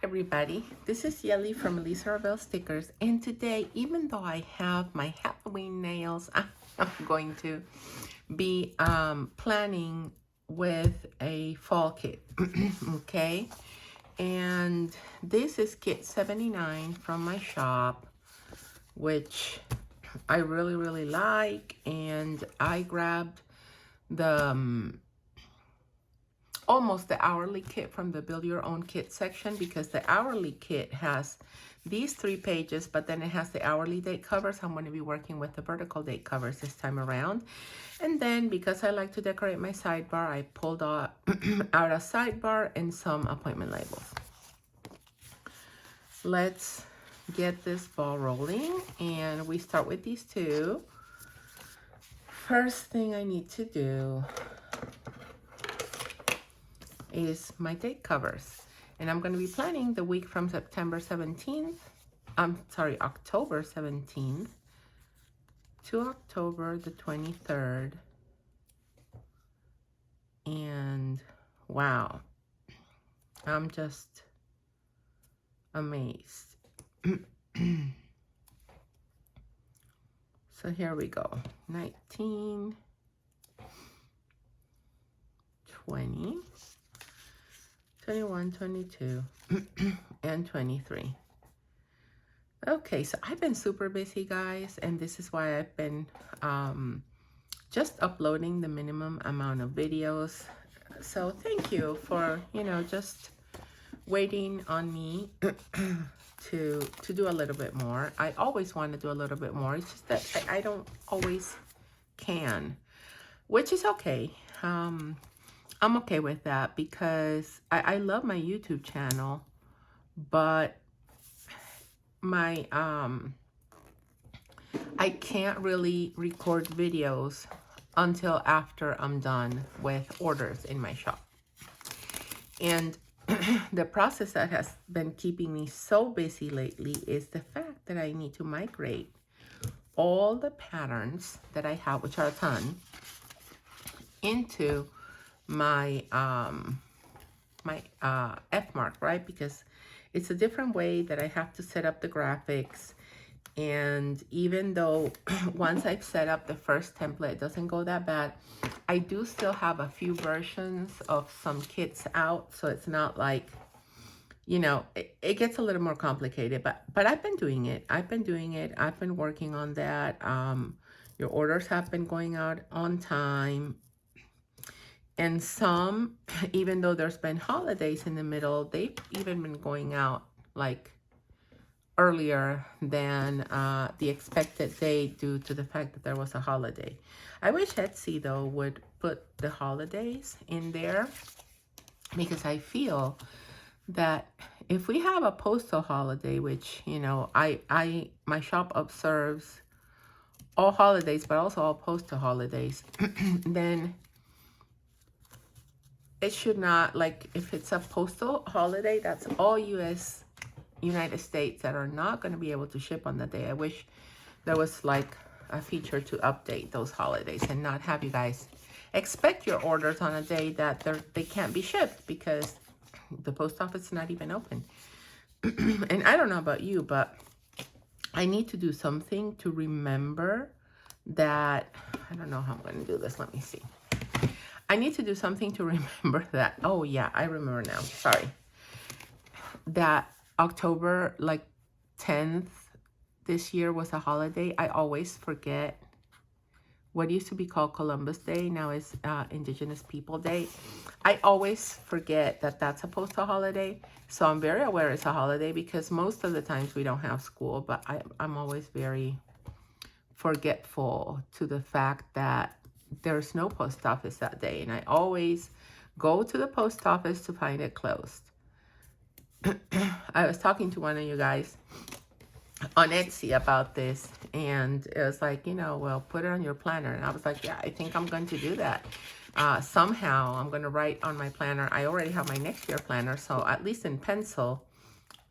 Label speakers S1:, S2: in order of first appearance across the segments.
S1: everybody, this is Yelly from Lisa Ravel Stickers, and today, even though I have my Halloween nails, I'm going to be planning with a fall kit. Okay, and this is kit 79 from my shop, which I really like, and I grabbed the almost the hourly kit from the build your own kit section, because the hourly kit has these 3 pages, but then it has the hourly date covers. I'm going to be working with the vertical date covers this time around. And then because I like to decorate my sidebar, I pulled out, out a sidebar and some appointment labels. Let's get this ball rolling, and we start with these 2. First thing I need to do is my date covers, and I'm going to be planning the week from October 17th to October the 23rd. And wow, I'm just amazed. So here we go. 19, 20, 21, 22, and 23. Okay, so I've been super busy, guys, and this is why I've been just uploading the minimum amount of videos. So thank you for, just waiting on me to do a little bit more. I always want to do a little bit more. It's just that I don't always can, which is okay. I'm okay with that, because I love my YouTube channel, but my I can't really record videos until after I'm done with orders in my shop. And the process that has been keeping me so busy lately is the fact that I need to migrate all the patterns that I have, which are a ton, into my F-mark, right? Because it's a different way that I have to set up the graphics. And even though once I've set up the first template, it doesn't go that bad, I do still have a few versions of some kits out. So it's not like, it gets a little more complicated, but I've been doing it. I've been working on that. Your orders have been going out on time. And some, even though there's been holidays in the middle, they've even been going out like earlier than the expected date due to the fact that there was a holiday. I wish Etsy, though, would put the holidays in there, because I feel that if we have a postal holiday, which, my shop observes all holidays, but also all postal holidays, then it should not, like, if it's a postal holiday, that's all United States that are not going to be able to ship on that day. I wish there was like a feature to update those holidays and not have you guys expect your orders on a day that they can't be shipped because the post office is not even open. And I don't know about you, but I need to do something to remember that. I don't know how I'm going to do this. Let me see. I need to do something to remember that. Oh yeah, I remember now. Sorry. That October, like 10th this year was a holiday. I always forget what used to be called Columbus Day. Now is Indigenous People Day. I always forget that that's a postal holiday. So I'm very aware it's a holiday, because most of the times we don't have school, but I'm always very forgetful to the fact that there's no post office that day. And I always go to the post office to find it closed. I was talking to one of you guys on Etsy about this, and it was like, well, put it on your planner. And I was like, yeah, I think I'm going to do that. Somehow I'm going to write on my planner. I already have my next year planner, so at least in pencil,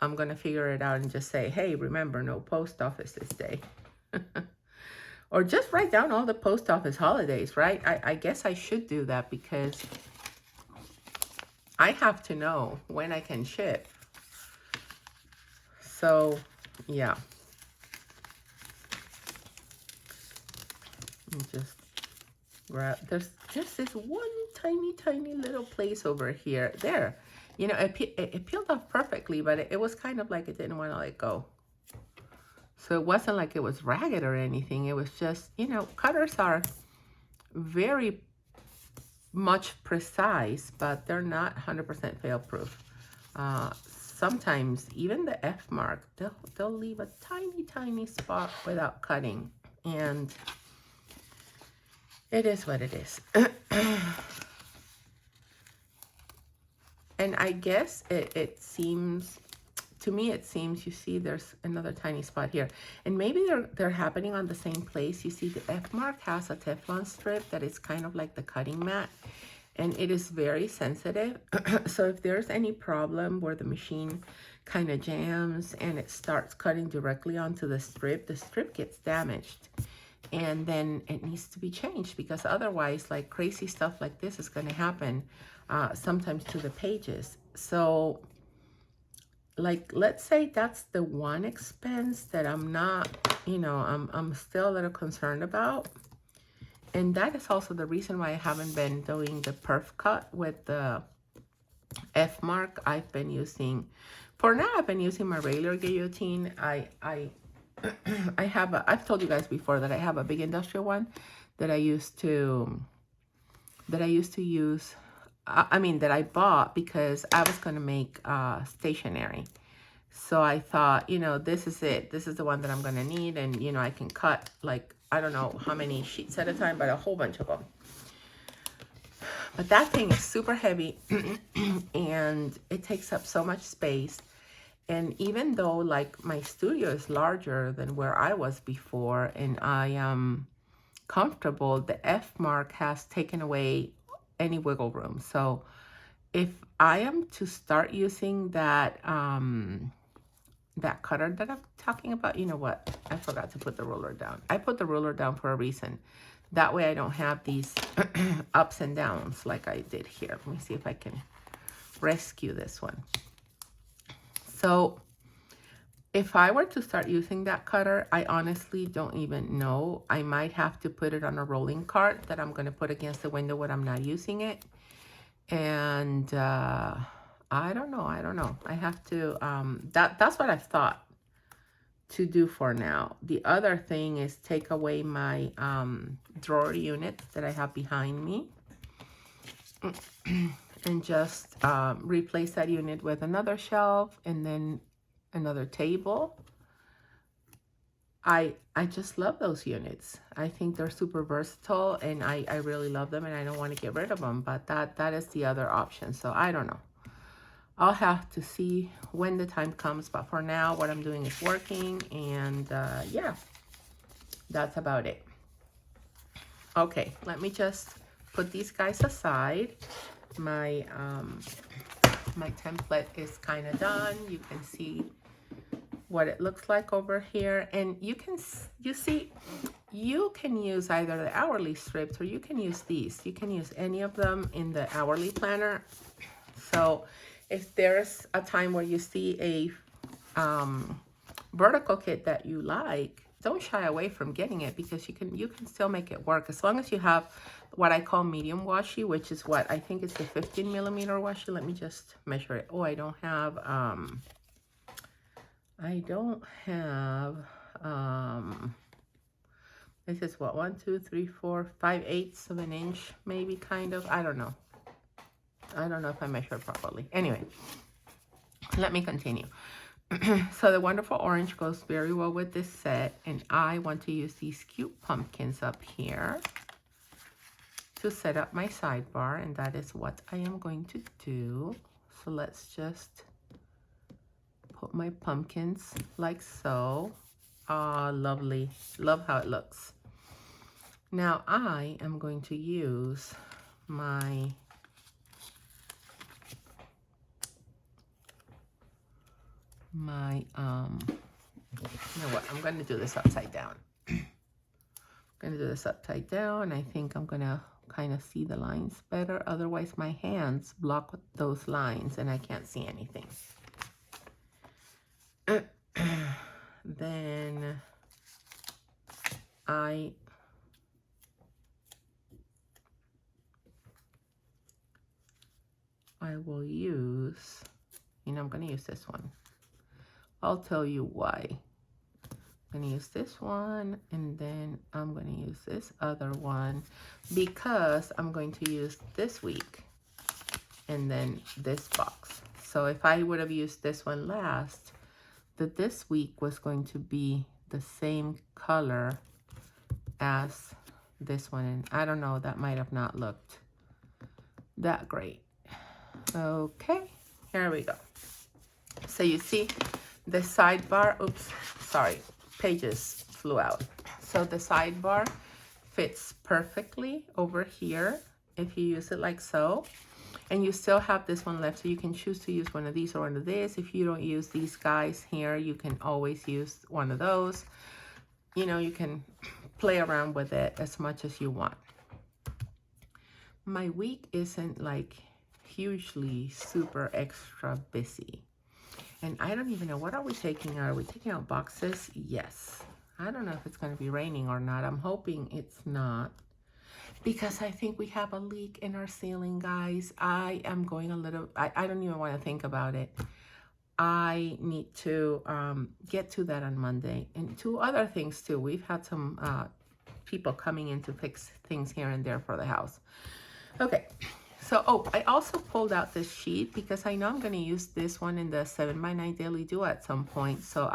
S1: I'm going to figure it out and just say, hey, remember, no post office this day. Or just write down all the post office holidays, right? I guess I should do that, because I have to know when I can ship. So, yeah. Let me just grab, there's this one tiny little place over here. There. You know, it peeled off perfectly, but it was kind of like it didn't want to let go. So it wasn't like it was ragged or anything. It was just, you know, cutters are very much precise, but they're not 100% fail proof. Sometimes even the F mark, they'll leave a tiny spot without cutting, and it is what it is. And I guess it seems, to me it seems, you see there's another tiny spot here, and maybe they're happening on the same place. You see the F mark has a Teflon strip that is kind of like the cutting mat, and it is very sensitive. So if there's any problem where the machine kind of jams and it starts cutting directly onto the strip gets damaged, and then it needs to be changed, because otherwise, like, crazy stuff like this is going to happen sometimes to the pages. So, like, let's say that's the one expense that I'm not, you know, I'm still a little concerned about. And that is also the reason why I haven't been doing the perf cut with the F mark. I've been using, for now, I've been using my regular guillotine. I've told you guys before that I have a big industrial one that I used to use. That I bought because I was going to make stationery. So I thought, you know, this is it. This is the one that I'm going to need. And, you know, I can cut, like, I don't know how many sheets at a time, but a whole bunch of them. But that thing is super heavy and it takes up so much space. And even though, like, my studio is larger than where I was before and I am comfortable, the F mark has taken away any wiggle room. So if I am to start using that that cutter that I'm talking about, you know what? I forgot to put the ruler down. I put the ruler down for a reason. That way I don't have these ups and downs like I did here. Let me see if I can rescue this one. So if I were to start using that cutter, I honestly don't even know. I might have to put it on a rolling cart that I'm going to put against the window when I'm not using it. And I don't know. I have to, that's what I've thought to do for now. The other thing is take away my drawer unit that I have behind me and just replace that unit with another shelf and then another table. I just love those units. I think they're super versatile and I really love them and I don't want to get rid of them, but that is the other option. So I don't know. I'll have to see when the time comes, but for now what I'm doing is working, and yeah, that's about it. Okay, let me just put these guys aside. My my template is kind of done. You can see what it looks like over here, and you see you can use either the hourly strips or you can use these. You can use any of them in the hourly planner. So if there's a time where you see a vertical kit that you like, don't shy away from getting it, because you can still make it work as long as you have what I call medium washi, which is what I think is the 15 millimeter washi. Let me just measure it. Oh, I don't have this is what, 1, 2, 3, 4, 5/8 of an inch, maybe, kind of. I don't know if I measured properly. Anyway, let me continue. So the wonderful orange goes very well with this set, and I want to use these cute pumpkins up here to set up my sidebar, and that is what I am going to do. So let's just put my pumpkins like so. Ah, lovely. Love how it looks. Now I am going to use my you know what, I'm going to do this upside down. I'm going to do this upside down. I think I'm going to kind of see the lines better. Otherwise, my hands block those lines and I can't see anything. Then I will use, I'm going to use this one. I'll tell you why. I'm going to use this one, and then I'm going to use this other one because I'm going to use this week and then this box. So if I would have used this one last, this week was going to be the same color as this one. And I don't know, that might have not looked that great. Okay, here we go. So you see the sidebar, oops, sorry, pages flew out. So the sidebar fits perfectly over here if you use it like so. And you still have this one left, so you can choose to use one of these or one of this. If you don't use these guys here, you can always use one of those. You can play around with it as much as you want. My week isn't like hugely super extra busy. And I don't even know, what are we taking out? Are we taking out boxes? Yes. I don't know if it's going to be raining or not. I'm hoping it's not, because I think we have a leak in our ceiling, guys. I am going a little, I don't even want to think about it. I need to get to that on Monday. And two other things too. We've had some people coming in to fix things here and there for the house. Okay. So, I also pulled out this sheet because I know I'm going to use this one in the 7x9 Daily Do at some point. So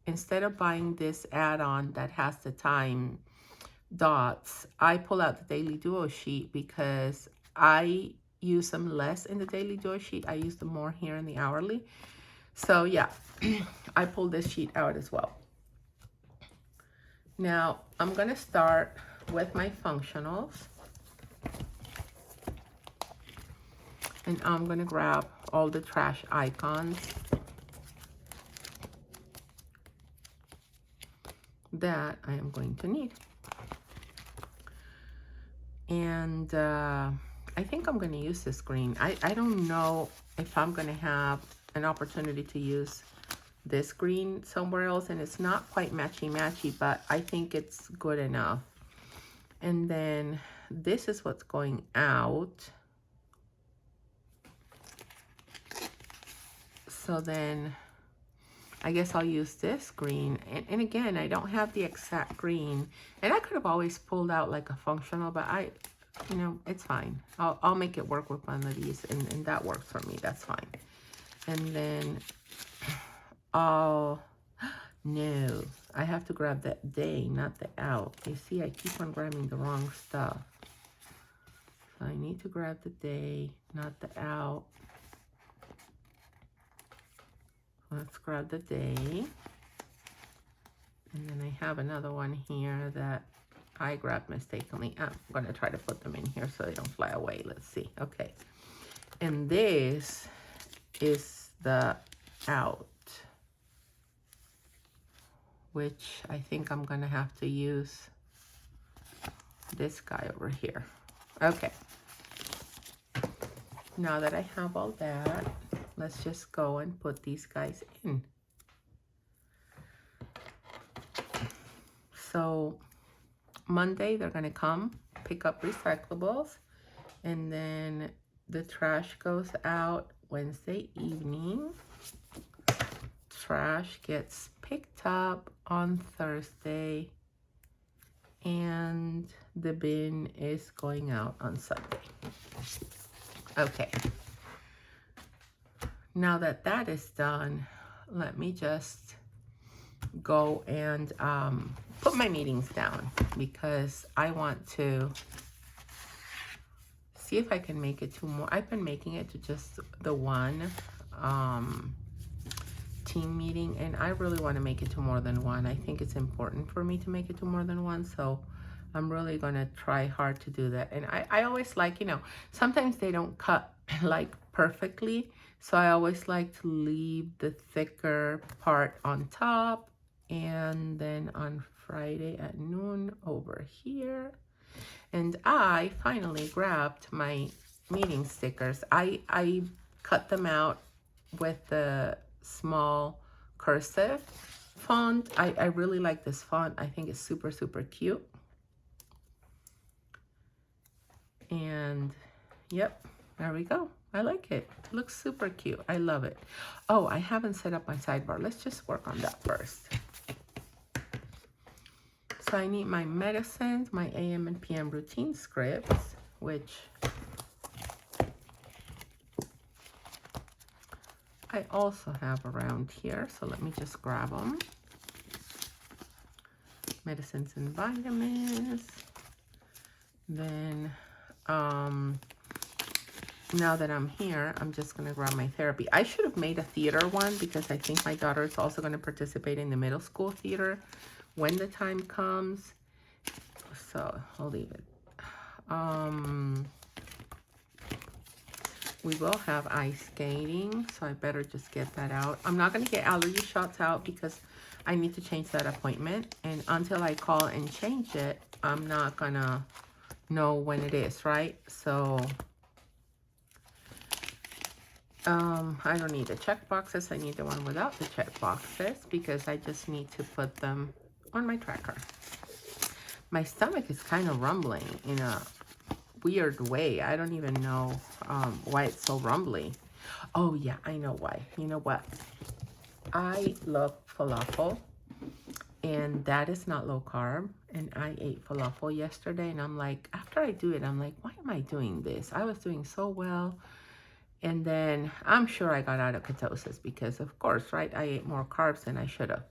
S1: instead of buying this add-on that has the time dots, I pull out the Daily Duo sheet because I use them less in the Daily Duo sheet. I use them more here in the hourly. So yeah, I pulled this sheet out as well. Now, I'm going to start with my functionals. And I'm going to grab all the trash icons that I am going to need. And I think I'm going to use this green. I don't know if I'm going to have an opportunity to use this green somewhere else. And it's not quite matchy-matchy, but I think it's good enough. And then this is what's going out. So then I guess I'll use this green. And again, I don't have the exact green. And I could have always pulled out like a functional, but it's fine. I'll make it work with one of these, and that works for me. That's fine. And then no, I have to grab that day, not the out. You see, I keep on grabbing the wrong stuff. So I need to grab the day, not the out. Let's grab the day. And then I have another one here that I grabbed mistakenly. I'm going to try to put them in here so they don't fly away. Let's see. Okay. And this is the out, which I think I'm going to have to use this guy over here. Okay. Now that I have all that, let's just go and put these guys in. So Monday, they're going to come pick up recyclables, and then the trash goes out Wednesday evening. Trash gets picked up on Thursday, and the bin is going out on Sunday. Okay. Now that that is done, let me just go and put my meetings down, because I want to see if I can make it to more. I've been making it to just the one team meeting, and I really want to make it to more than one. I think it's important for me to make it to more than one, so I'm really going to try hard to do that. And I always like, sometimes they don't cut like perfectly, so I always like to leave the thicker part on top, and then on Friday at noon over here. And I finally grabbed my meeting stickers. I cut them out with the small cursive font. I really like this font. I think it's super, super cute. And yep, there we go. I like it. It looks super cute. I love it. Oh, I haven't set up my sidebar. Let's just work on that first. So I need my medicines, my AM and PM routine scripts, which I also have around here. So let me just grab them. Medicines and vitamins. Then, now that I'm here, I'm just going to grab my therapy. I should have made a theater one because I think my daughter is also going to participate in the middle school theater when the time comes. So I'll leave it. We will have ice skating, so I better just get that out. I'm not going to get allergy shots out because I need to change that appointment. And until I call and change it, I'm not going to know when it is, right? So I don't need the check boxes. I need the one without the check boxes because I just need to put them on my tracker. My stomach is kind of rumbling in a weird way. I don't even know why it's so rumbly. Oh yeah, I know why. You know what? I love falafel, and that is not low carb. And I ate falafel yesterday, and I'm like, after I do it, I'm like, why am I doing this? I was doing so well. And then I'm sure I got out of ketosis because, of course, right, I ate more carbs than I should have.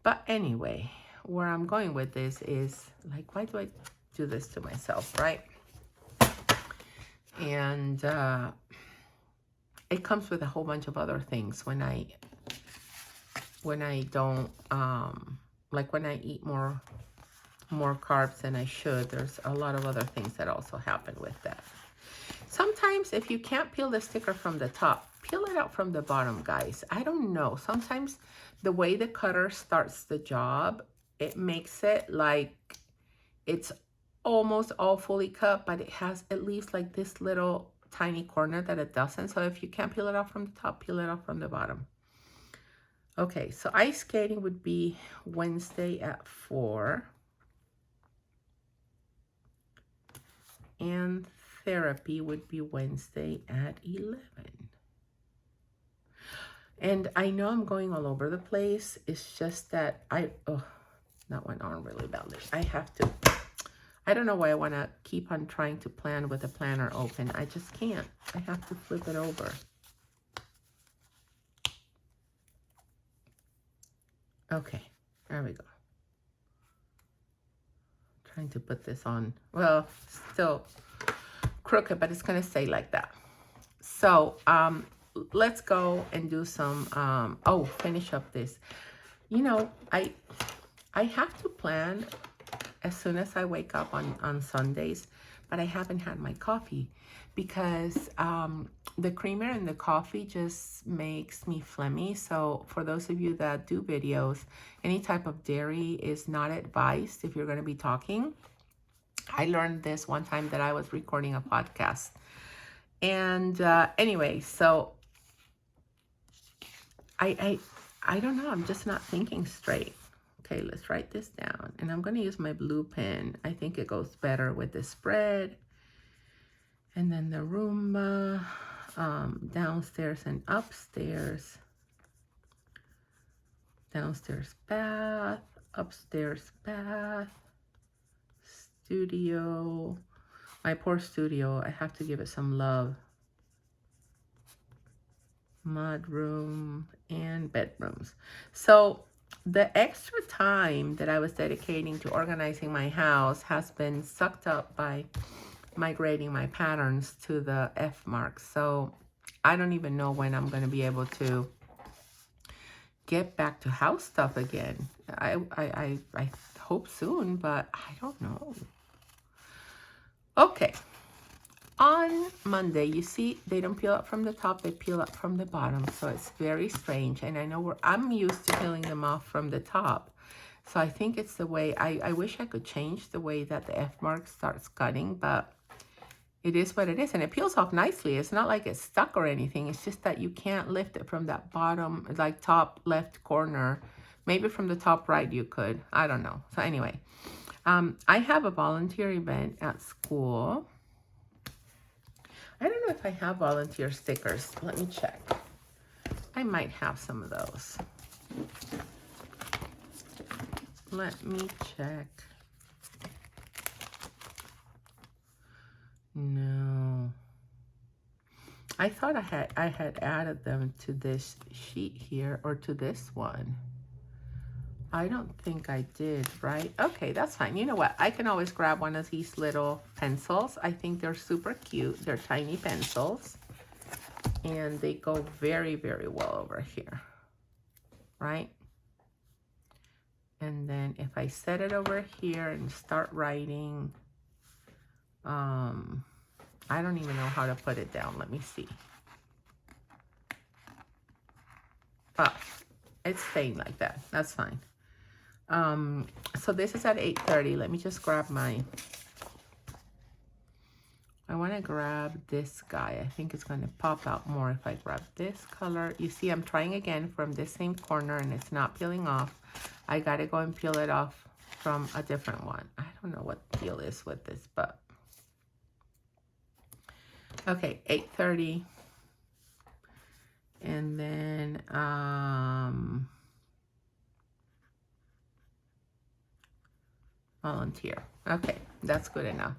S1: But anyway, where I'm going with this is, like, why do I do this to myself, right? And it comes with a whole bunch of other things when I don't, like when I eat more carbs than I should. There's a lot of other things that also happen with that. Sometimes if you can't peel the sticker from the top, peel it out from the bottom, guys. I don't know. Sometimes the way the cutter starts the job, it makes it like it's almost all fully cut, but it has at least like this little tiny corner that it doesn't. So if you can't peel it off from the top, peel it off from the bottom. Okay, so ice skating would be Wednesday at 4. And therapy would be Wednesday at 11. And I know I'm going all over the place. It's just that that went on really badly. I don't know why I want to keep on trying to plan with the planner open. I just can't. I have to flip it over. Okay, there we go. Trying to put this on. Well, still crooked, but it's going to stay like that. So, let's go and do some, finish up this. You know, I have to plan as soon as I wake up on Sundays, but I haven't had my coffee because the creamer in the coffee just makes me phlegmy. So for those of you that do videos, any type of dairy is not advised if you're going to be talking. I learned this one time that I was recording a podcast. And anyway, so I don't know. I'm just not thinking straight. Okay, let's write this down. And I'm going to use my blue pen. I think it goes better with the spread. And then the Roomba, downstairs and upstairs. Downstairs bath, upstairs bath, studio. My poor studio, I have to give it some love. Mud room and bedrooms. So the extra time that I was dedicating to organizing my house has been sucked up by migrating my patterns to the F marks. So I don't even know when I'm going to be able to get back to house stuff again. I hope soon, but I don't know. Okay. On Monday, you see, they don't peel up from the top, they peel up from the bottom. So it's very strange. And I know I'm used to peeling them off from the top. So I think it's the way, I wish I could change the way that the F mark starts cutting, but it is what it is. And it peels off nicely. It's not like it's stuck or anything. It's just that you can't lift it from that bottom, like top left corner. Maybe from the top right you could. I don't know. So anyway, I have a volunteer event at school. I don't know if I have volunteer stickers. Let me check. I might have some of those. Let me check. No. I thought I had added them to this sheet here, or to this one. I don't think I did, right? Okay, that's fine. You know what? I can always grab one of these little pencils. I think they're super cute. They're tiny pencils. And they go very, very well over here, right? And then if I set it over here and start writing, I don't even know how to put it down. Let me see. Oh, it's staying like that. That's fine. So this is at 8:30. Let me just grab my, I want to grab this guy. I think it's going to pop out more if I grab this color. You see, I'm trying again from this same corner and it's not peeling off. I got to go and peel it off from a different one. I don't know what the deal is with this, but okay, 8:30. And then, volunteer. Okay, that's good enough.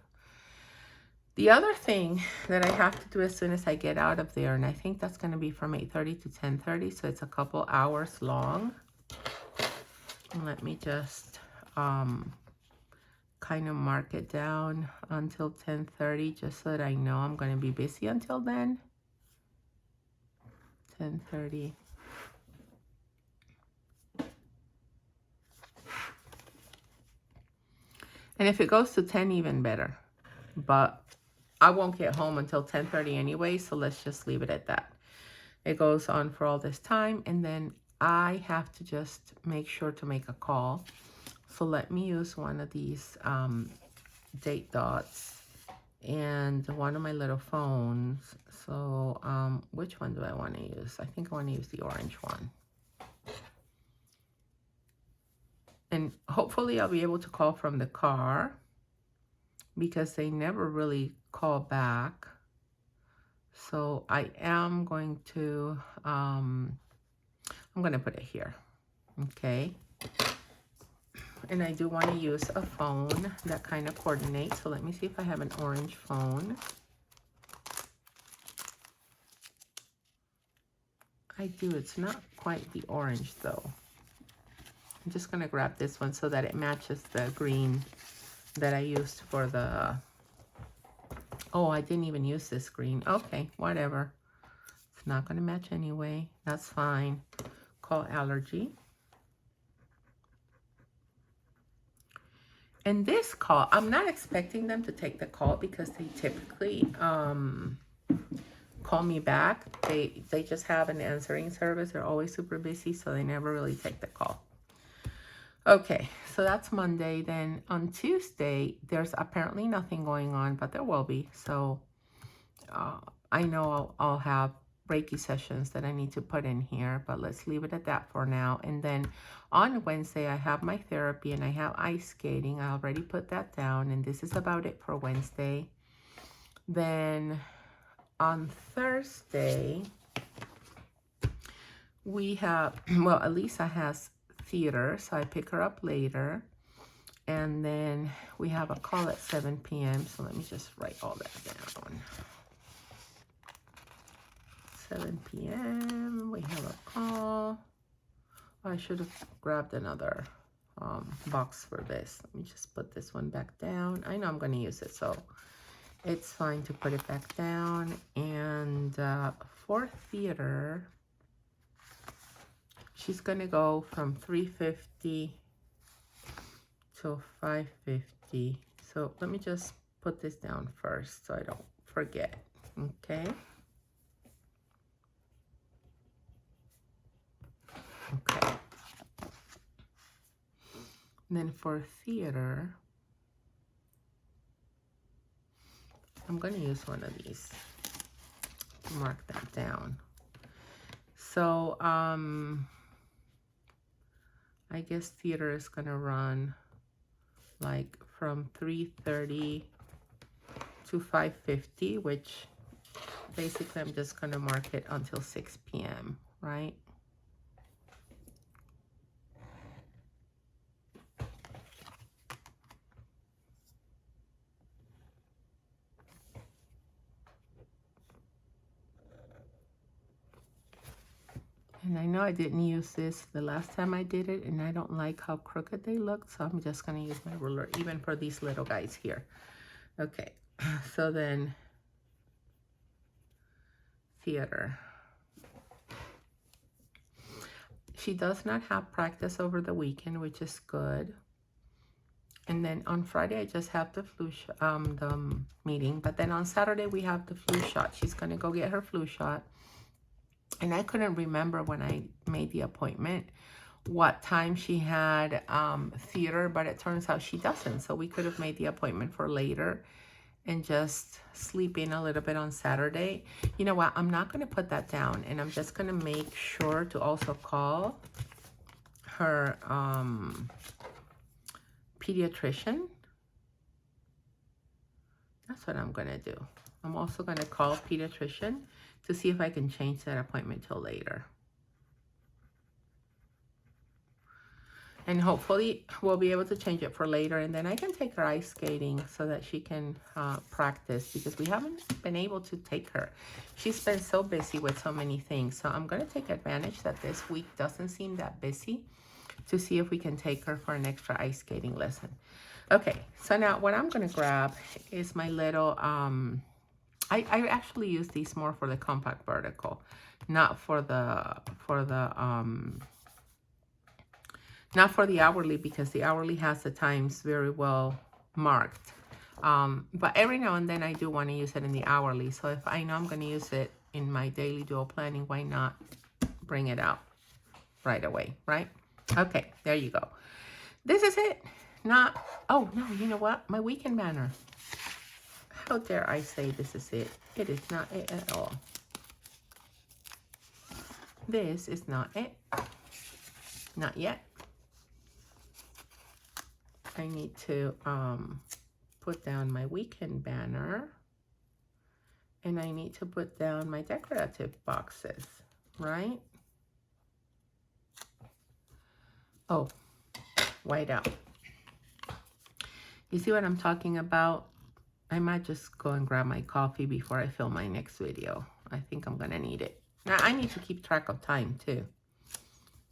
S1: The other thing that I have to do as soon as I get out of there, and I think that's going to be from 8:30 to 10:30, so it's a couple hours long. Let me just kind of mark it down until 10:30, just so that I know I'm going to be busy until then. 10:30. And if it goes to 10, even better. But I won't get home until 10:30 anyway, so let's just leave it at that. It goes on for all this time, and then I have to just make sure to make a call. So let me use one of these date dots and one of my little phones. So which one do I want to use? I think I want to use the orange one. And hopefully I'll be able to call from the car, because they never really call back. So I am going to, I'm going to put it here. Okay. And I do want to use a phone that kind of coordinates. So let me see if I have an orange phone. I do. It's not quite the orange though. I'm just going to grab this one so that it matches the green that I used for the, oh, I didn't even use this green. Okay, whatever. It's not going to match anyway. That's fine. Call allergy. And this call, I'm not expecting them to take the call, because they typically call me back. They just have an answering service. They're always super busy, so they never really take the call. Okay, so that's Monday. Then on Tuesday, there's apparently nothing going on, but there will be. So I know I'll have Reiki sessions that I need to put in here, but let's leave it at that for now. And then on Wednesday, I have my therapy and I have ice skating. I already put that down, and this is about it for Wednesday. Then on Thursday, we have, well, Elisa has theater, so I pick her up later. And then we have a call at 7 p.m. So let me just write all that down. 7 p.m. we have a call. I should have grabbed another box for this. Let me just put this one back down. I know I'm going to use it, so it's fine to put it back down. And for theater, she's going to go from 3:50 till 5:50. So let me just put this down first so I don't forget. Okay. Okay. And then for theater, I'm going to use one of these to mark that down. So, I guess theater is going to run like from 3:30 to 5:50, which basically I'm just going to mark it until 6 p.m., right? And I know I didn't use this the last time I did it, and I don't like how crooked they look, so I'm just going to use my ruler, even for these little guys here. Okay, so then theater. She does not have practice over the weekend, which is good. And then on Friday, I just have the the meeting. But then on Saturday, we have the flu shot. She's going to go get her flu shot. And I couldn't remember when I made the appointment what time she had theater, but it turns out she doesn't. So we could have made the appointment for later and just sleep in a little bit on Saturday. You know what? I'm not going to put that down, and I'm just going to make sure to also call her pediatrician. That's what I'm going to do. I'm also going to call pediatrician to see if I can change that appointment till later. And hopefully we'll be able to change it for later, and then I can take her ice skating so that she can practice, because we haven't been able to take her. She's been so busy with so many things. So I'm going to take advantage that this week doesn't seem that busy to see if we can take her for an extra ice skating lesson. Okay, so now what I'm going to grab is my little, I actually use these more for the compact vertical, not for the hourly, because the hourly has the times very well marked. But every now and then I do want to use it in the hourly. So if I know I'm going to use it in my daily dual planning, why not bring it out right away, right? Okay, there you go. This is it. Oh no, you know what? My weekend banner. How dare I say this is it? It is not it at all. This is not it. Not yet. I need to put down my weekend banner, and I need to put down my decorative boxes, right? Oh, white out. You see what I'm talking about? I might just go and grab my coffee before I film my next video. I think I'm gonna need it. Now I need to keep track of time too,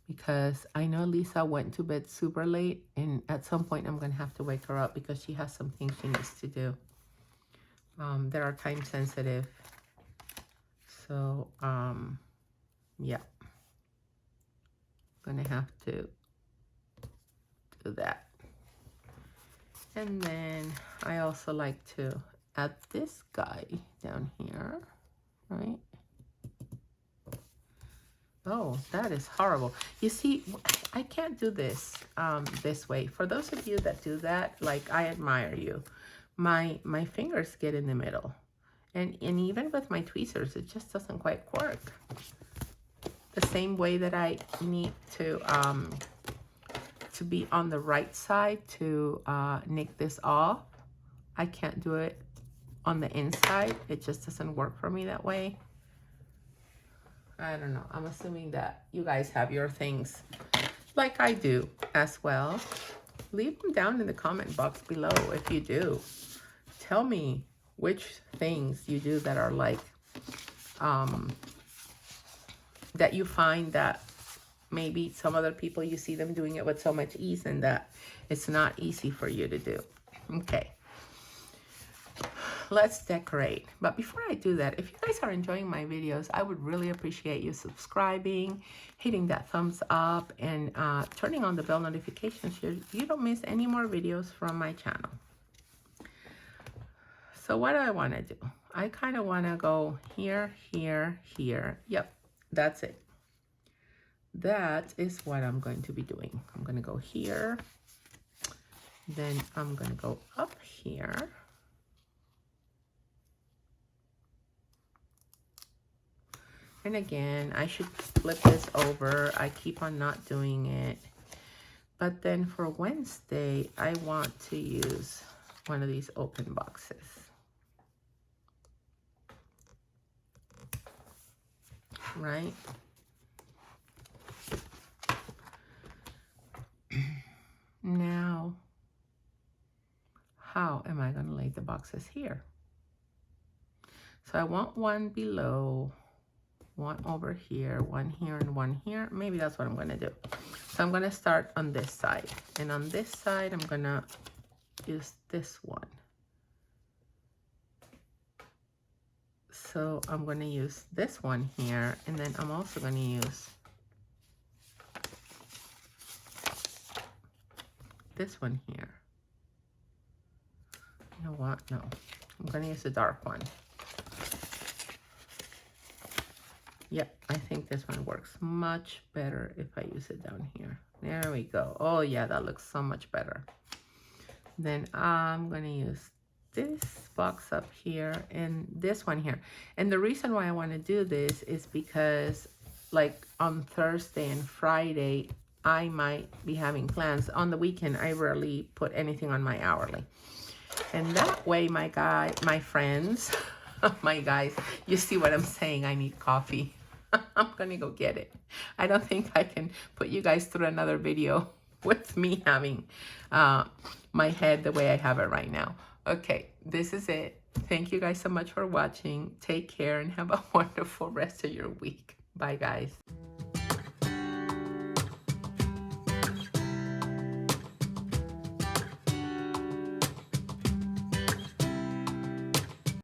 S1: because I know Lisa went to bed super late, and at some point I'm going to have to wake her up because she has some things she needs to do that are time sensitive. So, yeah. I'm going to have to do that. And then I also like to add this guy down here, right? Oh, that is horrible. You see, I can't do this this way. For those of you that do that, like, I admire you. My fingers get in the middle. And even with my tweezers, it just doesn't quite work. The same way that I need to be on the right side to nick this off, I can't do it on the inside. It just doesn't work for me that way. I don't know. I'm assuming that you guys have your things like I do as well. Leave them down in the comment box below if you do. Tell me which things you do that are like, that you find that maybe some other people, you see them doing it with so much ease, and that it's not easy for you to do. Okay. Let's decorate. But before I do that, if you guys are enjoying my videos, I would really appreciate you subscribing, hitting that thumbs up, and turning on the bell notifications so you don't miss any more videos from my channel. So what do I want to do? I kind of want to go here, here, here. Yep, that's it. That is what I'm going to be doing. I'm going to go here. Then I'm going to go up here. And again, I should flip this over. I keep on not doing it. But then for Wednesday, I want to use one of these open boxes. Right? Now, how am I going to lay the boxes here? So I want one below, one over here, one here, and one here. Maybe that's what I'm going to do. So I'm going to start on this side. And on this side, I'm going to use this one. So I'm going to use this one here. And then I'm also going to use this one here. You know what? No. I'm going to use the dark one. Yep, I think this one works much better if I use it down here. There we go. Oh yeah, that looks so much better. Then I'm going to use this box up here and this one here. And the reason why I want to do this is because like on Thursday and Friday, I might be having plans. On the weekend, I rarely put anything on my hourly. And that way, my friends, my guys, you see what I'm saying? I need coffee. I'm gonna go get it. I don't think I can put you guys through another video with me having my head the way I have it right now. Okay, this is it. Thank you guys so much for watching. Take care and have a wonderful rest of your week. Bye, guys.